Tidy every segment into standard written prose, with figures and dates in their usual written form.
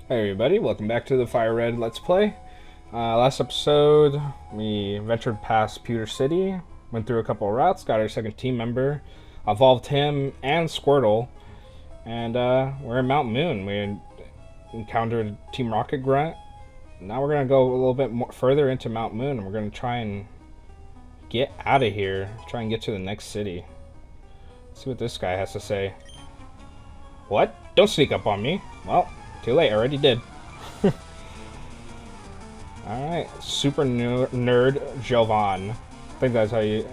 Hey everybody, welcome back to the Fire Red Let's Play. Last episode, we ventured past Pewter City, went through a couple of routes, got our second team member, evolved him and Squirtle, and we're in Mount Moon. We encountered Team Rocket Grunt. Now we're going to go a little bit more further into Mount Moon, and we're going to try and get out of here, try and get to the next city. Let's see what this guy has to say. What? Don't sneak up on me. Well, too late, I already did. Alright, Super Nerd Jovan. I think that's how you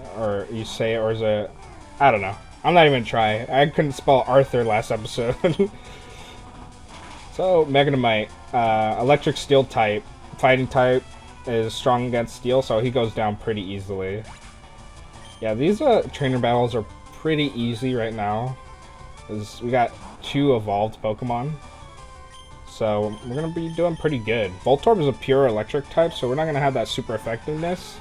say it, or is it... I don't know. I'm not even gonna try. I couldn't spell Arthur last episode. So, Meganite, electric steel type. Fighting type is strong against steel, so he goes down pretty easily. Yeah, these trainer battles are pretty easy right now. Because we got 2 evolved Pokemon. So we're going to be doing pretty good. Voltorb is a pure electric type, so we're not going to have that super effectiveness.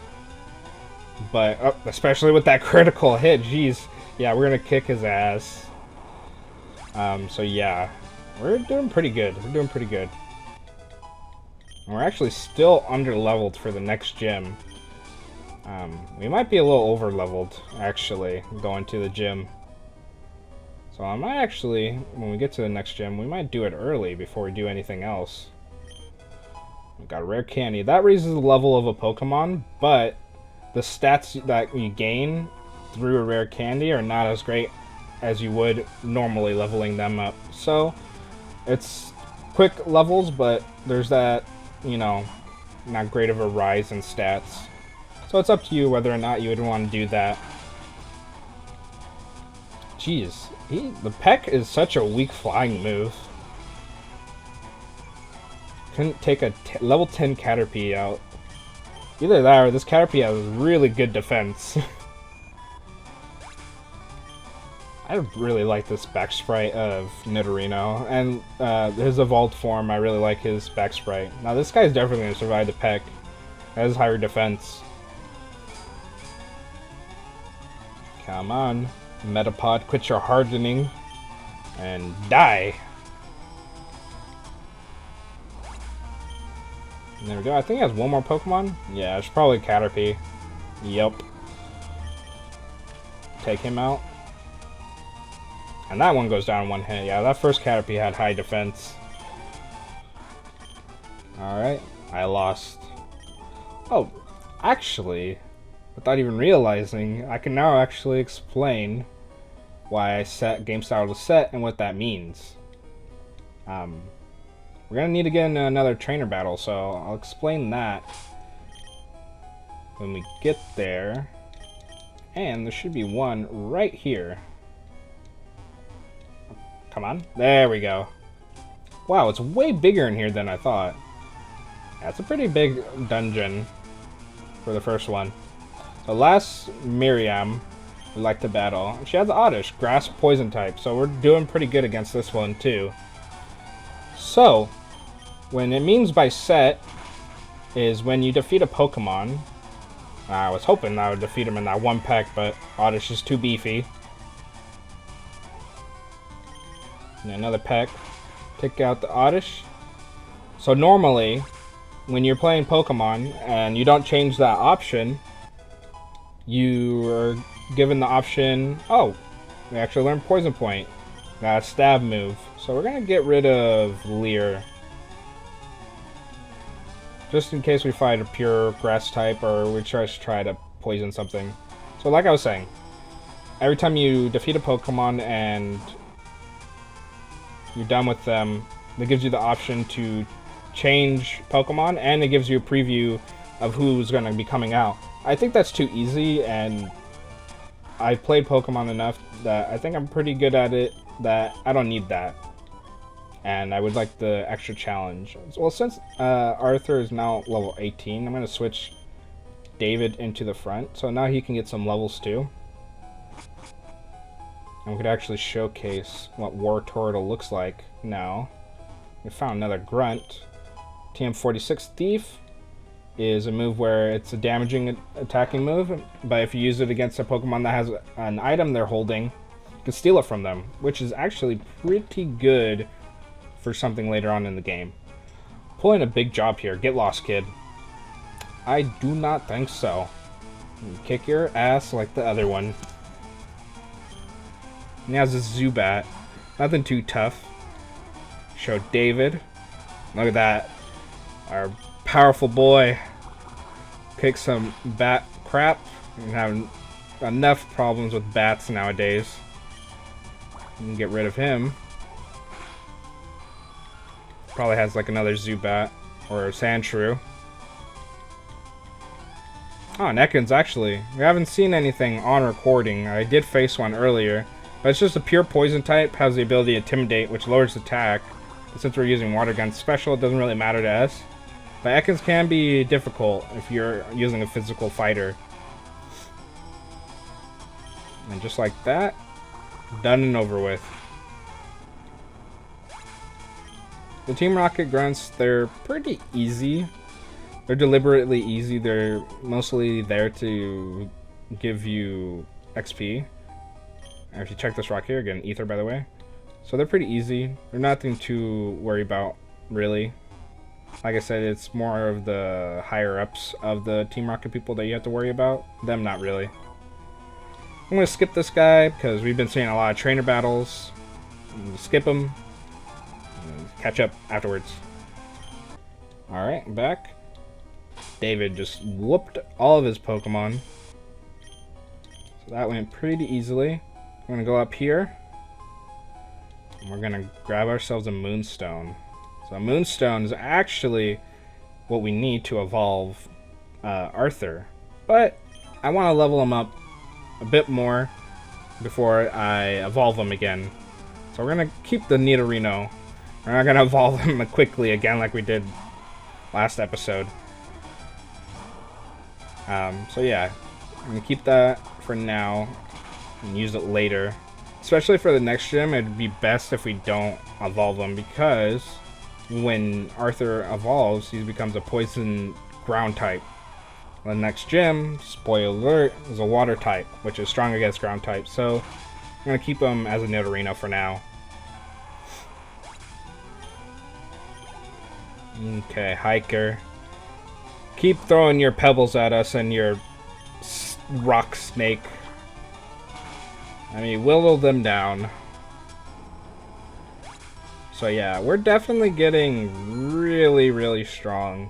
But, especially with that critical hit, jeez. Yeah, we're going to kick his ass. So yeah, we're doing pretty good. We're doing pretty good. And we're actually still under-leveled for the next gym. We might be a little over-leveled, actually, going to the gym. So I might actually, when we get to the next gym, we might do it early before we do anything else. We got a rare candy. That raises the level of a Pokemon, but the stats that you gain through a rare candy are not as great as you would normally leveling them up. So it's quick levels, but there's that, you know, not great of a rise in stats. So it's up to you whether or not you would want to do that. Jeez. The Peck is such a weak flying move. Couldn't take a level 10 Caterpie out. Either that or this Caterpie has really good defense. I really like this back sprite of Nidorino. And his evolved form, I really like his back sprite. Now this guy's definitely going to survive the Peck. Has higher defense. Come on. Metapod, quit your hardening and die. And there we go. I think he has one more Pokemon. Yeah, it's probably Caterpie. Yep. Take him out. And that one goes down in 1 hit. Yeah, that first Caterpie had high defense. Alright, I lost. Oh, actually, without even realizing, I can now actually explain why I set game style to set and what that means. We're gonna need to get into another trainer battle, so I'll explain that when we get there. And there should be one right here. Come on, there we go. Wow, it's way bigger in here than I thought. That's a pretty big dungeon for the first one. So last Miriam we like to battle. She has the Oddish, grass poison type, so we're doing pretty good against this one too. So, when it means by set is when you defeat a Pokemon. I was hoping I would defeat him in that one pack, but Oddish is too beefy. And another pack. Take out the Oddish. So normally, when you're playing Pokemon and you don't change that option, you are given the option, oh, we actually learned Poison Point. Got a stab move. So we're going to get rid of Leer. Just in case we fight a pure grass type or we just try to poison something. So like I was saying, every time you defeat a Pokemon and you're done with them, it gives you the option to change Pokemon and it gives you a preview of who's going to be coming out. I think that's too easy, and I've played Pokemon enough that I think I'm pretty good at it that I don't need that. And I would like the extra challenge. Well, since Arthur is now level 18, I'm going to switch David into the front. So now he can get some levels too. And we could actually showcase what War Turtle looks like now. We found another Grunt. TM46 Thief is a move where it's a damaging attacking move, but if you use it against a Pokemon that has an item they're holding, you can steal it from them, which is actually pretty good for something later on in the game. pulling a big job here. Get lost, kid. I do not think so. Kick your ass like the other one. And he has a Zubat. Nothing too tough. Show David. Look at that. Our powerful boy. Kick some bat crap. We have enough problems with bats nowadays. We can get rid of him. Probably has like another Zubat or Sandshrew. Oh, Ekans actually. We haven't seen anything on recording. I did face one earlier. But it's just a pure poison type. Has the ability to Intimidate, which lowers attack. But since we're using Water Gun Special, it doesn't really matter to us. But Ekans can be difficult if you're using a physical fighter. And just like that, done and over with. The Team Rocket grunts, they're pretty easy. They're deliberately easy. They're mostly there to give you XP. And if you check this rock here, again, Ether by the way. So they're pretty easy. They're nothing to worry about, really. Like I said, it's more of the higher ups of the Team Rocket people that you have to worry about. Them, not really. I'm going to skip this guy because we've been seeing a lot of trainer battles. Skip them. Catch up afterwards. Alright, back. David just whooped all of his Pokemon. So that went pretty easily. We're going to go up here. And we're going to grab ourselves a Moonstone. So Moonstone is actually what we need to evolve Arthur. But I want to level him up a bit more before I evolve him again. So we're going to keep the Nidorino. We're not going to evolve him quickly again like we did last episode. So yeah, I'm going to keep that for now and use it later. Especially for the next gym, it'd be best if we don't evolve him because when Arthur evolves, he becomes a poison ground type. The next gym, spoiler alert, is a water type, which is strong against ground type. So I'm going to keep him as a Nidorino for now. Okay, Hiker. Keep throwing your pebbles at us and your rock snake. I mean, whittle them down. So yeah, we're definitely getting really, really strong.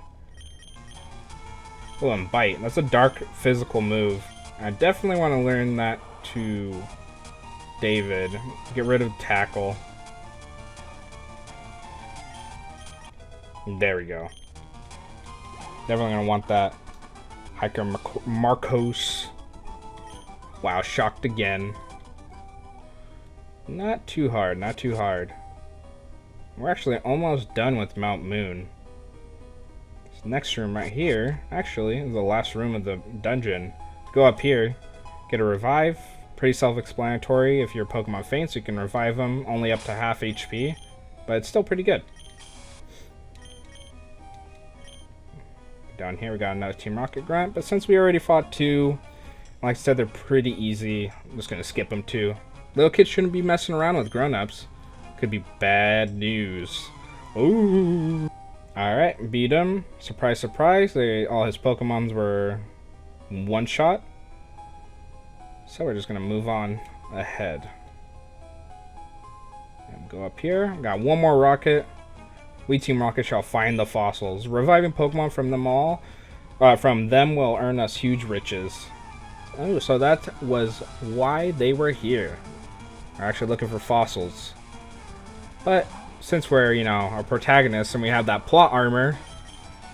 Oh, and Bite. That's a dark physical move. I definitely want to learn that to David. Get rid of Tackle. There we go. Definitely gonna want that. Hiker Marcos. Wow, shocked again. Not too hard, not too hard. We're actually almost done with Mount Moon. This next room right here, actually, is the last room of the dungeon. Go up here, get a revive. Pretty self-explanatory. If your Pokemon faints, you can revive them only up to half HP, but it's still pretty good. Down here we got another Team Rocket grunt, but since we already fought two, like I said, they're pretty easy. I'm just gonna skip them too. Little kids shouldn't be messing around with grown-ups. Could be bad news. Ooh. Alright, beat him. Surprise, surprise. All his Pokemons were one-shot. So we're just gonna move on ahead. And go up here. Got one more rocket. We Team Rocket shall find the fossils. Reviving Pokemon from them will earn us huge riches. Oh, so that was why they were here. We're actually looking for fossils. But since we're, you know, our protagonists and we have that plot armor,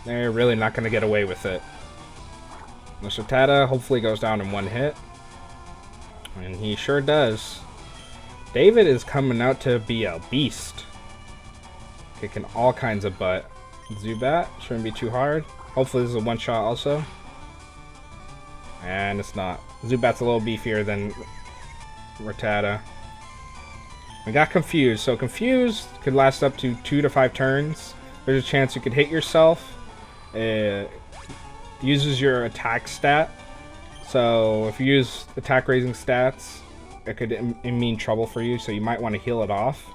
they're really not going to get away with it. Mr. Tata hopefully goes down in one hit. And he sure does. David is coming out to be a beast. Kicking all kinds of butt. Zubat shouldn't be too hard. Hopefully this is a one shot also. And it's not. Zubat's a little beefier than Rattata. We got Confused. So Confused could last up to 2 to 5 turns. There's a chance you could hit yourself. It uses your attack stat. So if you use attack raising stats, it could mean trouble for you. So you might want to heal it off.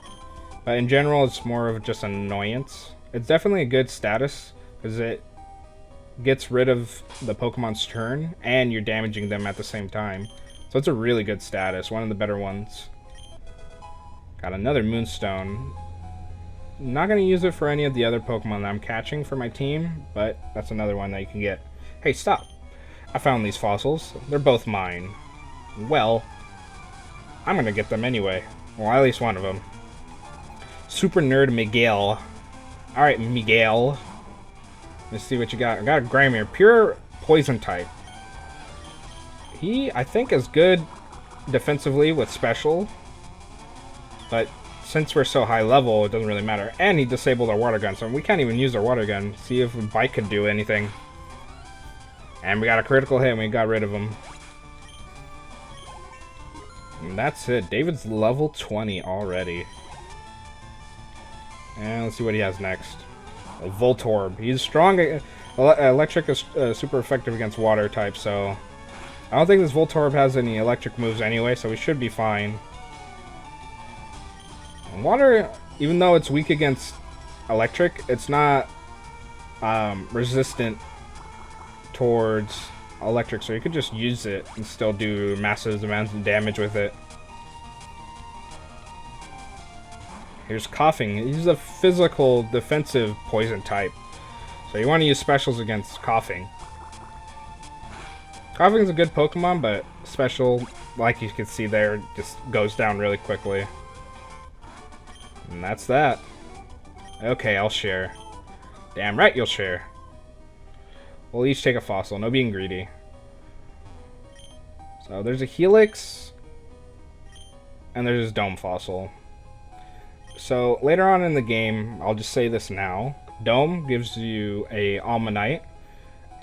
But in general, it's more of just an annoyance. It's definitely a good status because it gets rid of the Pokemon's turn and you're damaging them at the same time. So it's a really good status, one of the better ones. Got another Moonstone. Not going to use it for any of the other Pokemon that I'm catching for my team, but that's another one that you can get. Hey, stop! I found these fossils. They're both mine. Well, I'm going to get them anyway. Well, at least one of them. Super Nerd Miguel. Alright, Miguel. Let's see what you got. I got a Grammy, pure poison type. He, I think, is good defensively with special, but since we're so high level, it doesn't really matter. And he disabled our water gun, so we can't even use our water gun. See if a bite could do anything. And we got a critical hit and we got rid of him. And that's it. David's level 20 already. And let's see what he has next. A Voltorb. He's strong. Electric is super effective against water type, so I don't think this Voltorb has any electric moves anyway, so we should be fine. And water, even though it's weak against electric, it's not resistant towards electric, so you could just use it and still do massive amounts of damage with it. Here's Coughing. He's a physical defensive poison type, so you want to use specials against Coughing. Coughing's a good Pokemon, but special, like you can see there, just goes down really quickly. And that's that. Okay, I'll share. Damn right you'll share. We'll each take a fossil, no being greedy. So there's a Helix, and there's this Dome fossil. So later on in the game, I'll just say this now, Dome gives you a Almanite,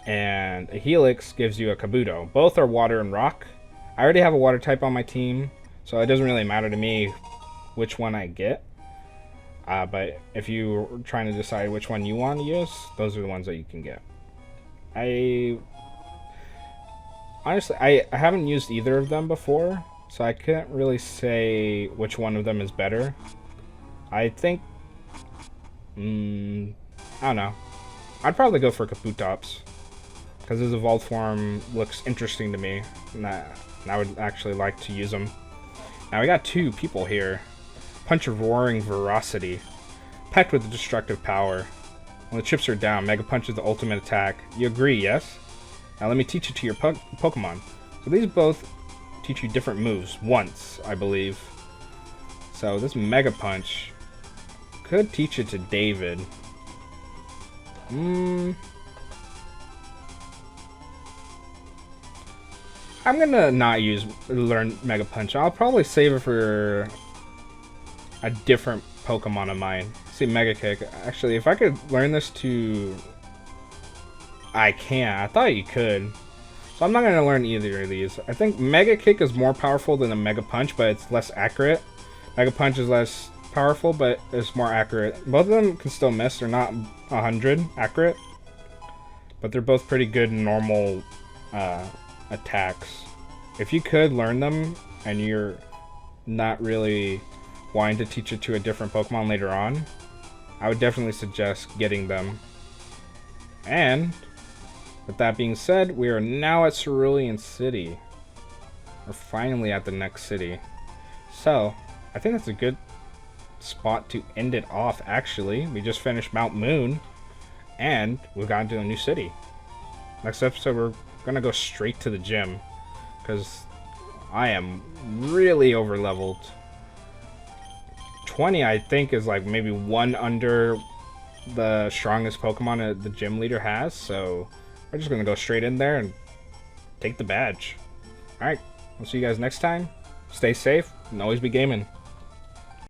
and a Helix gives you a Kabuto. Both are water and rock. I already have a water type on my team, so it doesn't really matter to me which one I get. But if you're trying to decide which one you want to use, those are the ones that you can get. Honestly, I haven't used either of them before, so I can't really say which one of them is better. I think, I don't know. I'd probably go for Kabutops, because his evolved form looks interesting to me, and I would actually like to use him. Now we got two people here. Punch of Roaring Ferocity, packed with destructive power. When the chips are down, Mega Punch is the ultimate attack. You agree, yes? Now let me teach it to your Pokemon. So these both teach you different moves once, I believe. So this Mega Punch could teach it to David. I'm gonna not learn Mega Punch. I'll probably save it for a different Pokemon of mine. See, Mega Kick. Actually, if I could learn this to... I can't. I thought you could. So I'm not going to learn either of these. I think Mega Kick is more powerful than a Mega Punch, but it's less accurate. Mega Punch is less powerful, but it's more accurate. Both of them can still miss. They're not 100 accurate, but they're both pretty good normal attacks. If you could learn them and you're not really wanting to teach it to a different Pokemon later on, I would definitely suggest getting them. And with that being said, we are now at Cerulean City. We're finally at the next city. So, I think that's a good spot to end it off, actually. We just finished Mount Moon, and we've gotten to a new city. Next episode, we're going to go straight to the gym, because I am really over-leveled. 20, I think, is like maybe one under the strongest Pokemon the gym leader has, so we're just gonna go straight in there and take the badge. Alright, we'll see you guys next time. Stay safe and always be gaming.